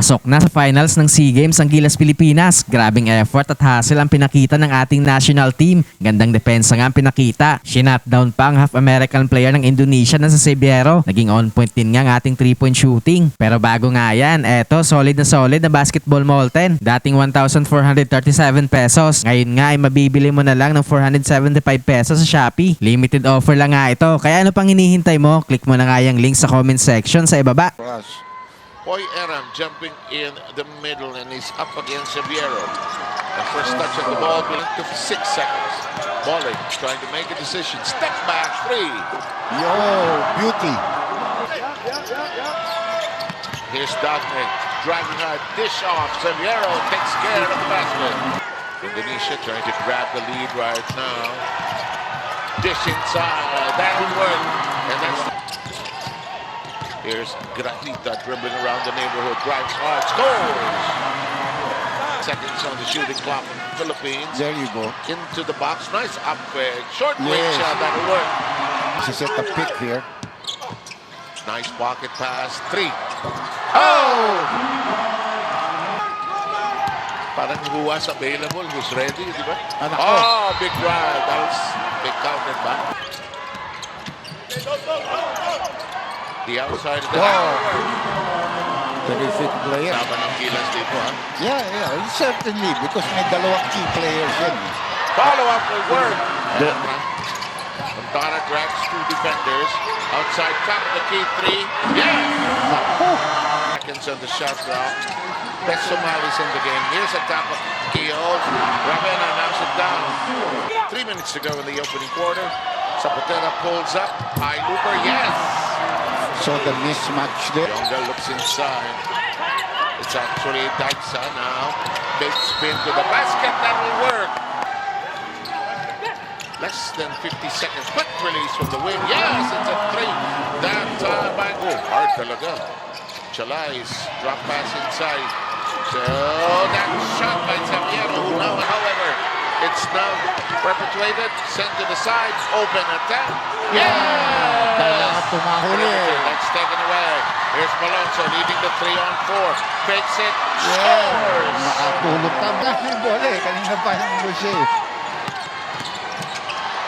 Pasok na sa finals ng SEA Games ang Gilas Pilipinas. Grabing effort at hustle ang pinakita ng ating national team. Gandang depensa nga ang pinakita. Shinutdown pa ang half American player ng Indonesia na sa Seviero. Naging on point din nga ang ating 3-point shooting. Pero bago nga yan, eto solid na basketball molten. Dating 1,437 pesos. Ngayon nga ay mabibili mo na lang ng 475 pesos sa Shopee. Limited offer lang nga ito. Kaya ano pang hinihintay mo? Click mo na nga yung link sa comment section sa ibaba. Boy Aram jumping in the middle and he's up against Seviero. The first touch of the ball took 6 seconds. Bollig trying to make a decision. Step back three. Yo, beauty. Here's Dagne driving hard. Dish off. Seviero takes care of the basket. Indonesia trying to grab the lead right now. Dish inside. That would work. And that's Here's Grafita dribbling around the neighborhood, drives hard, scores! Seconds on the shooting clock from the Philippines. There you go. Into the box, nice up fake, short range Yes. shot, that'll work. She set the pick here. Nice pocket pass, three. Oh! Parang who was available, who's ready, di ba? Anak ko. Oh, big drive, that was big counted back. The outside of the Terrific player. Laban ng Gilas dito, ha? Yeah, certainly. Because may dalawang key players yan. Follow-up will work. Montana drags two defenders. Outside top of the key three. Yes! Seconds on the shot clock. Best Somalis in the game. Here's a top of key hold. Ravena knocks it down. 3 minutes to go in the opening quarter. Zapatera pulls up. High looper, yes! So the mismatch there. Yonga looks inside. It's actually Daiksa now. Big spin to the basket. That will work. Less than 50 seconds. Quick release from the wing. Yes, it's a three. That time by hard talaga. Chalais drop pass inside. So that shot by Seviero, who now, however, it's now perpetuated. Sent to the side. Open attack. Kailangan tumahuli. That's taken away. Here's Malonzo leading the 3-on-4. Fakes it. Scores! Nakatulog ka. Dahil bola kanina pa yung siya.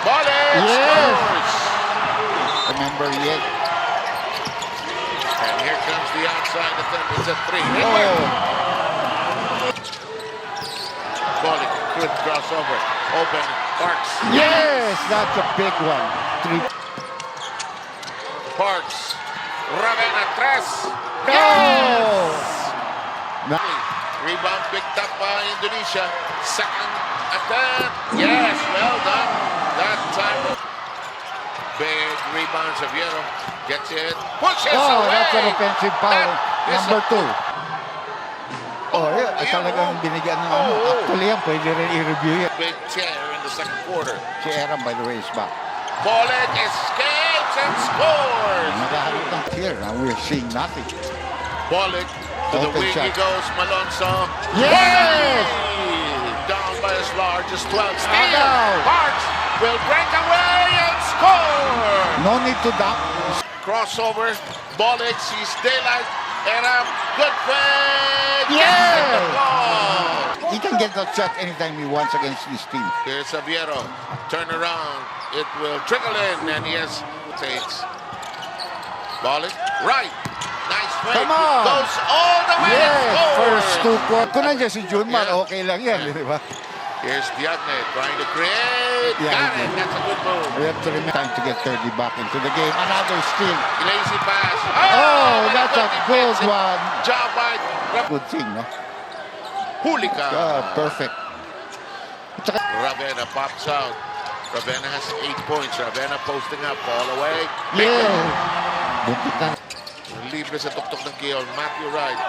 Bollig Yes! scores! Remember yet? And here comes the outside attempt. It's a three. Oh, Bollig, good crossover. Open. Parks. yes! That's a big one. Three. Parks. Ravena tres. No! Rebound picked up by Indonesia. Second attempt. Yes, well done. That time. Big rebound. Seviero gets it. Pushes Oh, away. that's an offensive foul. That is Number a- 2. Oh, yeah. Talagang binigyan ng ano. Oh. Actually yan, pwede rin i-review yan. Big tear in the second quarter. Si Aram, by the way, is back. Bollig escapes and scores. Naghahanap ng clear. Now we're seeing nothing. Bollig to the Open wing shot. he goes. Malonzo. Yes! Down by as large as 12. Steal. Agaw. Parks will break away and score. No need to duck. Crossover. Bollig sees daylight. Aram. Good fake. Yes! Gets it the ball. He can get that shot anytime he wants against this team. Here's Seviero. Turn around. It will trickle in, and yes, takes. Bollig. Right. Nice fake. Come on. Goes all the way and Yes! scores. First 2 quarters. Kung nandiyan si Junmar, Yeah. okay lang yan, di ba? Here's Diagne trying to create. Yeah, Got he it. did. That's a good move. We have to remember time to get 30 back into the game. Another steal. Lazy pass. Oh, and that's a good defensive one. Job by Good thing, no? Hulika. Perfect. Ravena pops out. Ravena has 8 points. Ravena posting up. Ball away. Yeah. Bukit na. Libre sa tuktok ng Kiyon. Matthew Wright.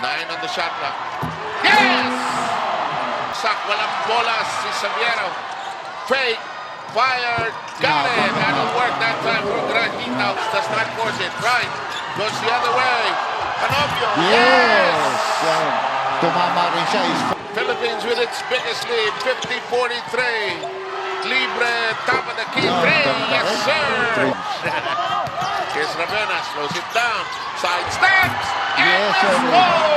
9 on the shot clock. Yes! Sak, walang bola si Seviero. Fake. Fired. Got it. That'll work that time for Grajita. Does not force it. Right. Goes the other way. Anopio. Yes! Tumama rin siya. Philippines with its biggest lead. 50-43. Libre. Top of the key. Three. Yes, sir. Here's Ravena. Slows it down. Side steps. And Yes, sir. scores!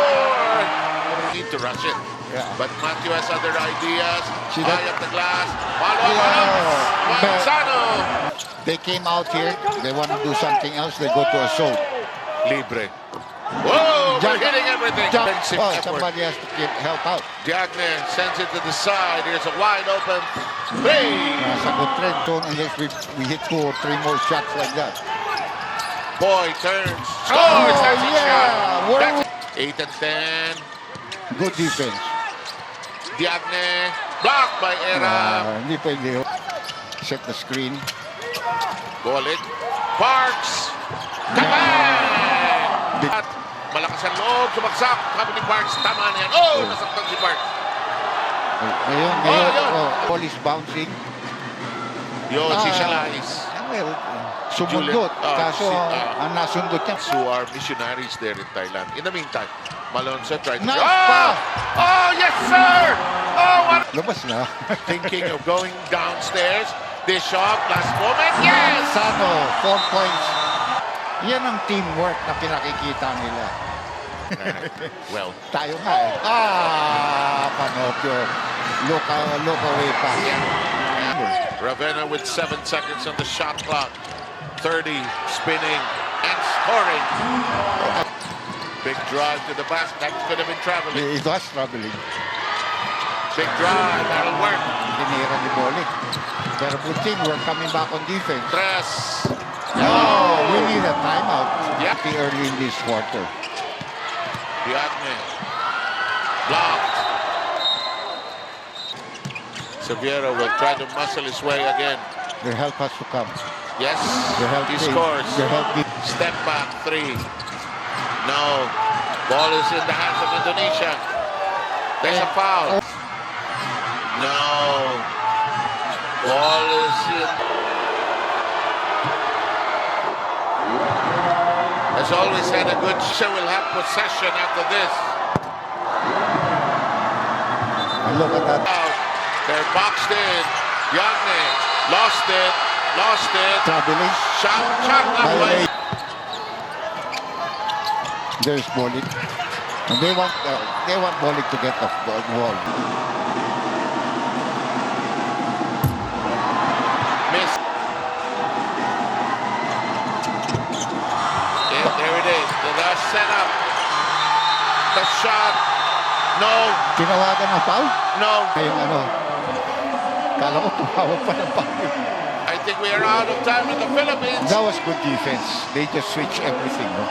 need to rush it. Yeah. But Matthew has other ideas. See that? High up the glass. Follow Yeah. Manzano. They came out here. They want to do something else. They go to assault. Libre. Whoa, Jump. we're hitting everything. Jump. Defensive Oh, effort. somebody has to help out. Diagne sends it to the side. Here's a wide open three. Nasa good trend zone unless we hit 2 or 3 more shots like that. Boy turns. Oh, Scores. That's a yeah. shot. Where- That's 8 and 10. Good defense. Diagne. Blocked by Era. Hindi pwede. Set the screen. Golik. Parks. Kabang! Big- At malakas ang loob. Sumaksak. Sabi ni Parks. Tama na yan. Oh, nasaktan si Parks. Ngayon. yun. Ball is bouncing. Yun, si Ah. Shalais. Well, sumundot. Julian, Kaso, si- ang nasundot niya. Who are missionaries there in Thailand. In the meantime, Malonzo tried to... Nice oh! pass. Oh, yes, sir! Oh, what Labas na. thinking of going downstairs. This shot, last moment, yes! Sano, 4 points. Yan ang teamwork na pinakikita nila. Well, Tayo nga eh. Panopio. Look away pass. Ravenna with 7 seconds on the shot clock. 30, spinning, and scoring. Big drive to the basket. That could have been traveling. It was troubling. Big drive, that'll work. Tinira ni Bolik. Pero good thing, we're coming back on defense. Tres. Oh, we need a timeout. Yeah. Pretty early in this quarter. Diagne. Blocked. Severo will try to muscle his way again. Their help has to come. Yes, Their help he is- scores. Their help is- Step back, 3. No. Ball is in the hands of Indonesia. There's a foul. No. Ball is in. Has always had a good show. Will have possession after this. And look at that. Out. They're boxed in. Diagne lost it. Lost it. Traveling. Shot By the away. way, there's Bolik. And they want Bolik to get off the wall. Miss. Yeah, there it is. The last setup. The shot. No. Tinawagan ng foul? No. Yung kala ko tumawag pa ng foul. I think we are out of time in the Philippines. That was good defense. They just switched everything. No?